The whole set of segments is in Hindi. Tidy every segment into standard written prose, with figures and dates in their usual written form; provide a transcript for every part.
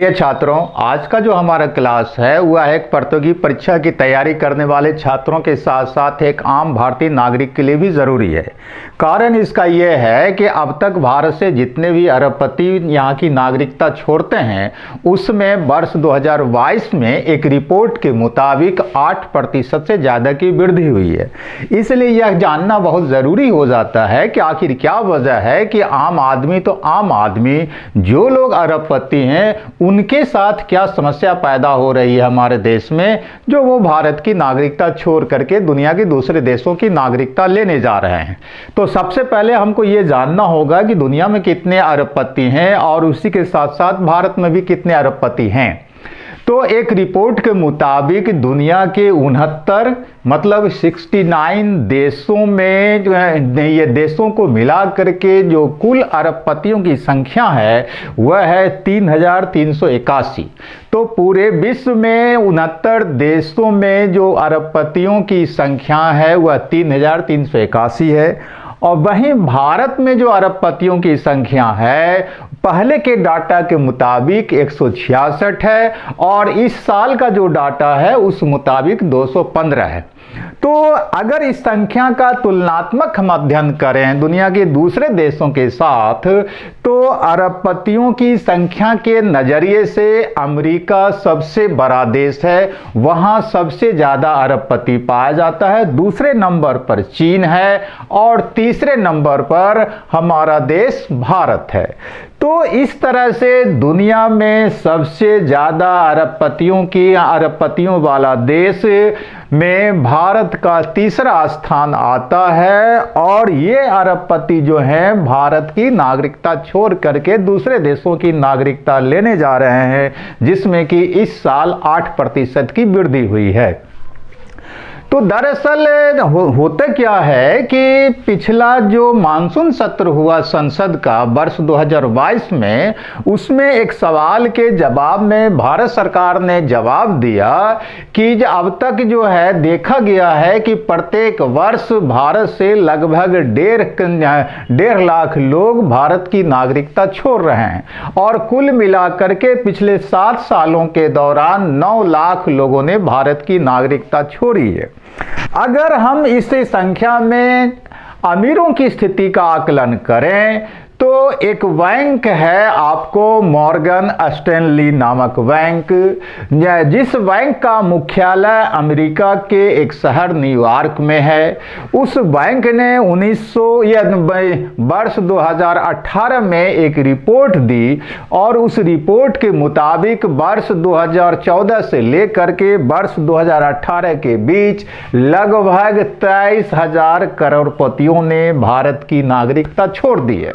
ये छात्रों, आज का जो हमारा क्लास है वह एक प्रतियोगी परीक्षा की तैयारी करने वाले छात्रों के साथ साथ एक आम भारतीय नागरिक के लिए भी ज़रूरी है। कारण इसका यह है कि अब तक भारत से जितने भी अरबपति यहाँ की नागरिकता छोड़ते हैं उसमें वर्ष 2022 में एक रिपोर्ट के मुताबिक 8% से ज़्यादा की वृद्धि हुई है। इसलिए यह जानना बहुत ज़रूरी हो जाता है कि आखिर क्या वजह है कि आम आदमी जो लोग अरबपति हैं उनके साथ क्या समस्या पैदा हो रही है हमारे देश में, जो वो भारत की नागरिकता छोड़ करके दुनिया के दूसरे देशों की नागरिकता लेने जा रहे हैं। तो सबसे पहले हमको ये जानना होगा कि दुनिया में कितने अरबपति हैं और उसी के साथ साथ भारत में भी कितने अरबपति हैं। तो एक रिपोर्ट के मुताबिक दुनिया के 69 मतलब 69 देशों में जो है, ये देशों को मिला करके जो कुल अरबपतियों की संख्या है वह है 3381। तो पूरे विश्व में 69 देशों में जो अरबपतियों की संख्या है वह 3381 है। और वहीं भारत में जो अरबपतियों की संख्या है पहले के डाटा के मुताबिक 166 है और इस साल का जो डाटा है उस मुताबिक 215 है। तो अगर इस संख्या का तुलनात्मक हम अध्ययन करें दुनिया के दूसरे देशों के साथ, तो अरबपतियों की संख्या के नज़रिए से अमेरिका सबसे बड़ा देश है, वहाँ सबसे ज़्यादा अरबपति पाया जाता है। दूसरे नंबर पर चीन है और तीसरे नंबर पर हमारा देश भारत है। तो इस तरह से दुनिया में सबसे ज़्यादा अरबपतियों वाला देश में भारत का तीसरा स्थान आता है। और ये अरबपति जो हैं भारत की नागरिकता छोड़ करके दूसरे देशों की नागरिकता लेने जा रहे हैं, जिसमें कि इस साल 8% की वृद्धि हुई है। तो दरअसल होता क्या है कि पिछला जो मानसून सत्र हुआ संसद का वर्ष 2022 में, उसमें एक सवाल के जवाब में भारत सरकार ने जवाब दिया कि अब तक जो है देखा गया है कि प्रत्येक वर्ष भारत से लगभग 1.5 लाख लोग भारत की नागरिकता छोड़ रहे हैं और कुल मिलाकर के पिछले 7 सालों के दौरान 9 लाख लोगों ने भारत की नागरिकता छोड़ी है। अगर हम इस संख्या में अमीरों की स्थिति का आकलन करें तो एक बैंक है आपको मॉर्गन स्टैनली नामक बैंक, जिस बैंक का मुख्यालय अमेरिका के एक शहर न्यूयॉर्क में है। उस बैंक ने वर्ष 2018 में एक रिपोर्ट दी और उस रिपोर्ट के मुताबिक वर्ष 2014 से लेकर के वर्ष 2018 के बीच लगभग 23,000 करोड़पतियों ने भारत की नागरिकता छोड़ दी है।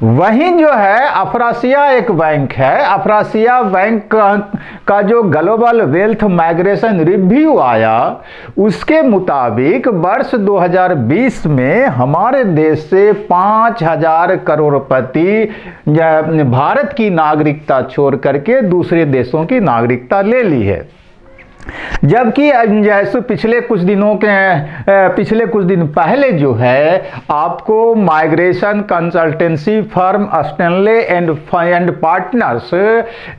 वहीं जो है अफ्रासिया एक बैंक है, अफ्रासिया बैंक का जो ग्लोबल वेल्थ माइग्रेशन रिव्यू आया उसके मुताबिक वर्ष 2020 में हमारे देश से 5,000 करोड़पति भारत की नागरिकता छोड़ करके दूसरे देशों की नागरिकता ले ली है। जबकि जैसे पिछले कुछ दिन पहले जो है आपको migration consultancy firm Stanley and partners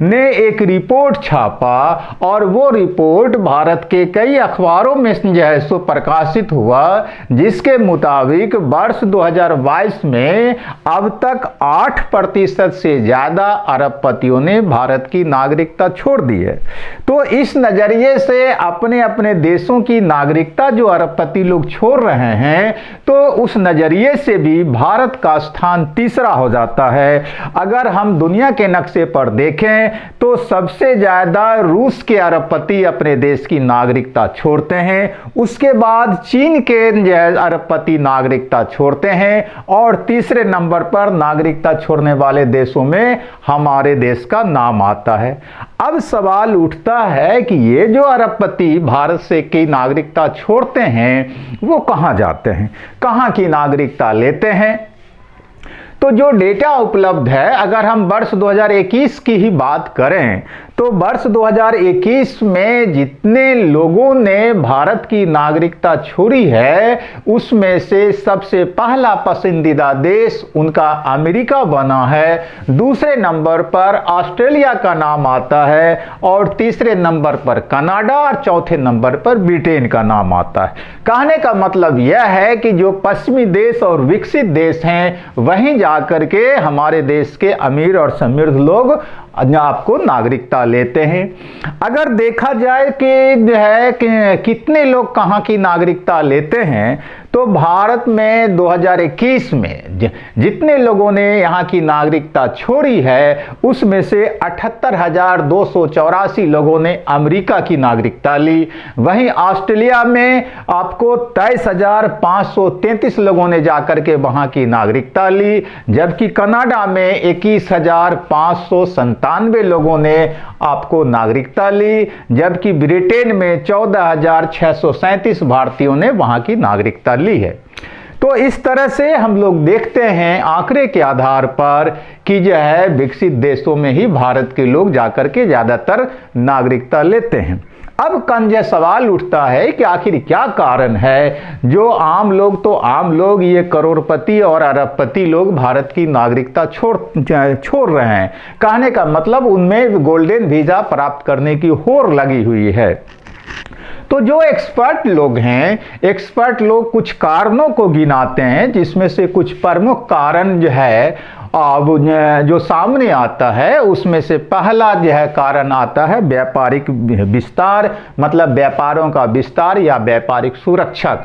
ने एक रिपोर्ट छापा और वो रिपोर्ट भारत के कई अखबारों में जो है सो प्रकाशित हुआ, जिसके मुताबिक वर्ष 2022 में अब तक 8% से ज़्यादा अरबपतियों ने भारत की नागरिकता छोड़ दी है। तो इस नज़रिए से अपने अपने देशों की नागरिकता जो अरबपति लोग छोड़ रहे हैं, तो उस नजरिए से भी भारत का स्थान तीसरा हो जाता है। अगर हम दुनिया के नक्शे पर देखें तो सबसे ज्यादा रूस के अरबपति अपने देश की नागरिकता छोड़ते हैं, उसके बाद चीन के अरबपति नागरिकता छोड़ते हैं और तीसरे नंबर पर नागरिकता छोड़ने वाले देशों में हमारे देश का नाम आता है। अब सवाल उठता है कि ये जो अरबपति भारत से की नागरिकता छोड़ते हैं वो कहाँ जाते हैं, कहाँ की नागरिकता लेते हैं। तो जो डेटा उपलब्ध है, अगर हम वर्ष 2021 की ही बात करें तो वर्ष 2021 में जितने लोगों ने भारत की नागरिकता छोड़ी है उसमें से सबसे पहला पसंदीदा देश उनका अमेरिका बना है, दूसरे नंबर पर ऑस्ट्रेलिया का नाम आता है और तीसरे नंबर पर कनाडा और चौथे नंबर पर ब्रिटेन का नाम आता है। कहने का मतलब यह है कि जो पश्चिमी देश और विकसित देश हैं वहीं जाकर के हमारे देश के अमीर और समृद्ध लोग आपको नागरिकता लेते हैं। अगर देखा जाए कि जो है कि कितने लोग कहाँ की नागरिकता लेते हैं तो भारत में 2021 में जितने लोगों ने यहाँ की नागरिकता छोड़ी है उसमें से 78,284 लोगों ने अमेरिका की नागरिकता ली। वहीं ऑस्ट्रेलिया में आपको 23,533 लोगों ने जाकर के वहाँ की नागरिकता ली, जबकि कनाडा में 21,597 लोगों ने आपको नागरिकता ली, जबकि ब्रिटेन में 14,637 भारतीयों ने वहाँ की नागरिकता ली है। तो इस तरह से हम लोग देखते हैं आंकड़े के आधार पर कि जो है विकसित देशों में ही भारत के लोग जाकर के ज़्यादातर नागरिकता लेते हैं। अब कंज सवाल उठता है कि आखिर क्या कारण है जो आम लोग ये करोड़पति और अरबपति लोग भारत की नागरिकता छोड़ रहे हैं। कहने का मतलब उनमें गोल्डन वीजा प्राप्त करने की होड़ लगी हुई है। तो जो एक्सपर्ट लोग कुछ कारणों को गिनाते हैं, जिसमें से कुछ प्रमुख कारण जो है जो सामने आता है उसमें से पहला जो है कारण आता है व्यापारिक विस्तार, मतलब व्यापारों का विस्तार या व्यापारिक सुरक्षा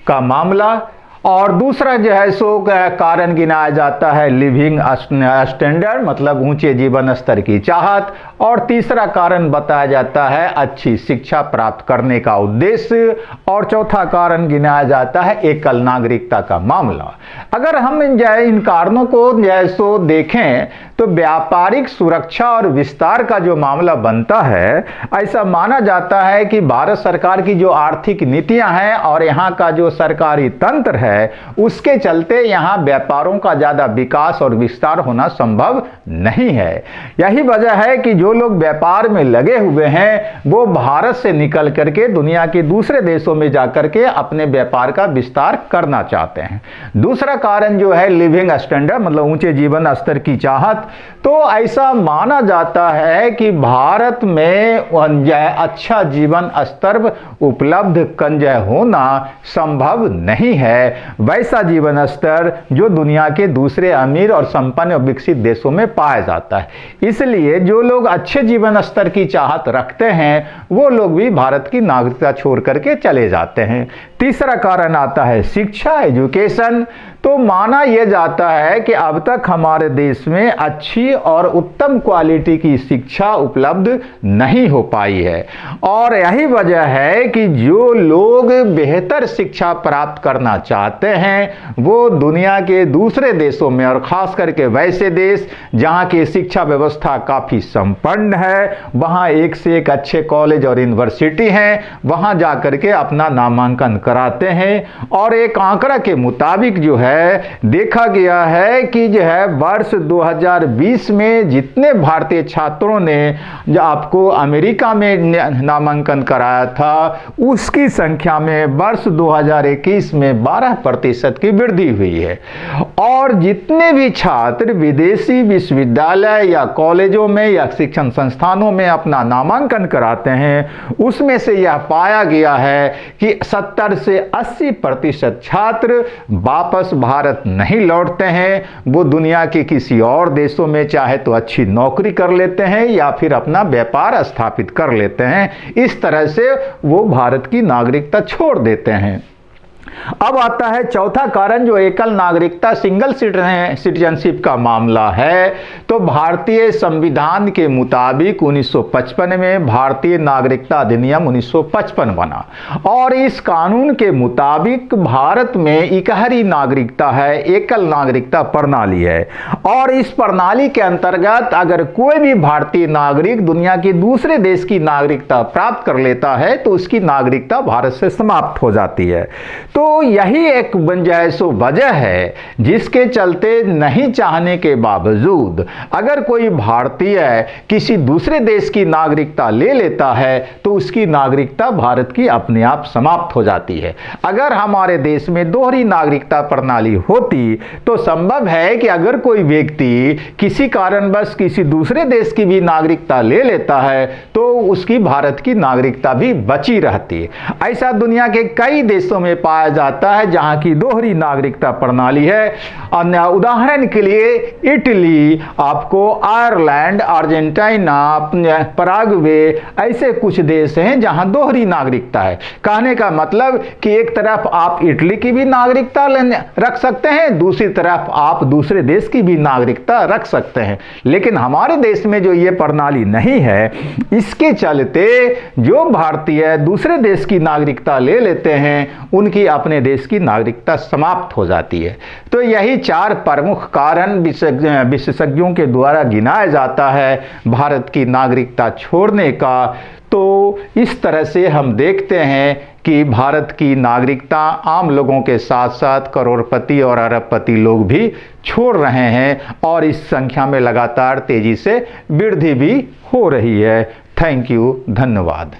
का मामला। और दूसरा जो है सो कारण गिनाया जाता है लिविंग स्टैंडर्ड, मतलब ऊंचे जीवन स्तर की चाहत। और तीसरा कारण बताया जाता है अच्छी शिक्षा प्राप्त करने का उद्देश्य। और चौथा कारण गिनाया जाता है एकल नागरिकता का मामला। अगर हम इन कारणों को सो देखें तो व्यापारिक सुरक्षा और विस्तार का जो मामला बनता है, ऐसा माना जाता है कि भारत सरकार की जो आर्थिक नीतियां हैं और यहाँ का जो सरकारी तंत्र है उसके चलते यहाँ व्यापारों का ज्यादा विकास और विस्तार होना संभव नहीं है। यही वजह है कि जो लोग व्यापार में लगे हुए हैं वो भारत से निकल करके दुनिया के दूसरे देशों में जाकर के अपने व्यापार का विस्तार करना चाहते हैं। दूसरा कारण जो है लिविंग स्टैंडर्ड, मतलब ऊंचे जीवन स्तर की चाहत। तो ऐसा माना जाता है कि भारत में अच्छा जीवन स्तर उपलब्ध होना संभव नहीं है, वैसा जीवन स्तर जो दुनिया के दूसरे अमीर और संपन्न और विकसित देशों में पाया जाता है। इसलिए जो लोग अच्छे जीवन स्तर की चाहत रखते हैं वो लोग भी भारत की नागरिकता छोड़ करके चले जाते हैं। तीसरा कारण आता है शिक्षा, एजुकेशन। तो माना यह जाता है कि अब तक हमारे देश में अच्छी और उत्तम क्वालिटी की शिक्षा उपलब्ध नहीं हो पाई है और यही वजह है कि जो लोग बेहतर शिक्षा प्राप्त करना चाहते हैं वो दुनिया के दूसरे देशों में और खास करके वैसे देश जहां की शिक्षा व्यवस्था काफी संपन्न है, वहां एक से एक अच्छे कॉलेज और यूनिवर्सिटी हैं, वहां जाकर के अपना नामांकन कराते हैं। और एक आंकड़ा के मुताबिक जो है देखा गया है कि जो है वर्ष 2020 में जितने भारतीय छात्रों ने जो आपको अमेरिका में नामांकन कराया था उसकी संख्या में वर्ष 2021 में 12% की वृद्धि हुई है। और जितने भी छात्र विदेशी विश्वविद्यालय या कॉलेजों में या शिक्षण संस्थानों में अपना नामांकन कराते हैं उसमें से यह पाया गया है कि 70 से 80% छात्र वापस भारत नहीं लौटते हैं। वो दुनिया के किसी और देशों में चाहे तो अच्छी नौकरी कर लेते हैं या फिर अपना व्यापार स्थापित कर लेते हैं। इस तरह से वो भारत की नागरिकता छोड़ देते हैं। अब आता है चौथा कारण जो एकल नागरिकता सिंगल सिटीजनशिप का मामला है। तो भारतीय संविधान के मुताबिक 1955 में भारतीय नागरिकता अधिनियम 1955 बना और इस कानून के मुताबिक भारत में इकहरी नागरिकता है, एकल नागरिकता प्रणाली है। और इस प्रणाली के अंतर्गत अगर कोई भी भारतीय नागरिक दुनिया के दूसरे देश की नागरिकता प्राप्त कर लेता है तो उसकी नागरिकता भारत से समाप्त हो जाती है। तो तो यही एक गुंजाइशो वजह है जिसके चलते नहीं चाहने के बावजूद अगर कोई भारतीय किसी दूसरे देश की नागरिकता ले लेता है तो उसकी नागरिकता भारत की अपने आप समाप्त हो जाती है। अगर हमारे देश में दोहरी नागरिकता प्रणाली होती तो संभव है कि अगर कोई व्यक्ति किसी कारणवश किसी दूसरे देश की भी नागरिकता ले लेता है तो उसकी भारत की नागरिकता भी बची रहती है। ऐसा दुनिया के कई देशों में पाया जाता है जहां की दोहरी नागरिकता प्रणाली है। अन्य उदाहरण के लिए इटली, आपको आयरलैंड, अर्जेंटीना, पराग्वे, ऐसे कुछ देश हैं जहां दोहरी नागरिकता है। कहने का मतलब कि एक तरफ आप इटली की भी नागरिकता रख सकते हैं, दूसरी तरफ आप दूसरे देश की भी नागरिकता रख सकते हैं। लेकिन हमारे देश में जो ये प्रणाली नहीं है, इसके चलते जो भारतीय दूसरे देश की नागरिकता ले लेते हैं उनकी अपने देश की नागरिकता समाप्त हो जाती है। तो यही 4 प्रमुख कारण विशेषज्ञों के द्वारा गिनाया जाता है भारत की नागरिकता छोड़ने का। तो इस तरह से हम देखते हैं कि भारत की नागरिकता आम लोगों के साथ साथ करोड़पति और अरबपति लोग भी छोड़ रहे हैं और इस संख्या में लगातार तेजी से वृद्धि भी हो रही है। थैंक यू, धन्यवाद।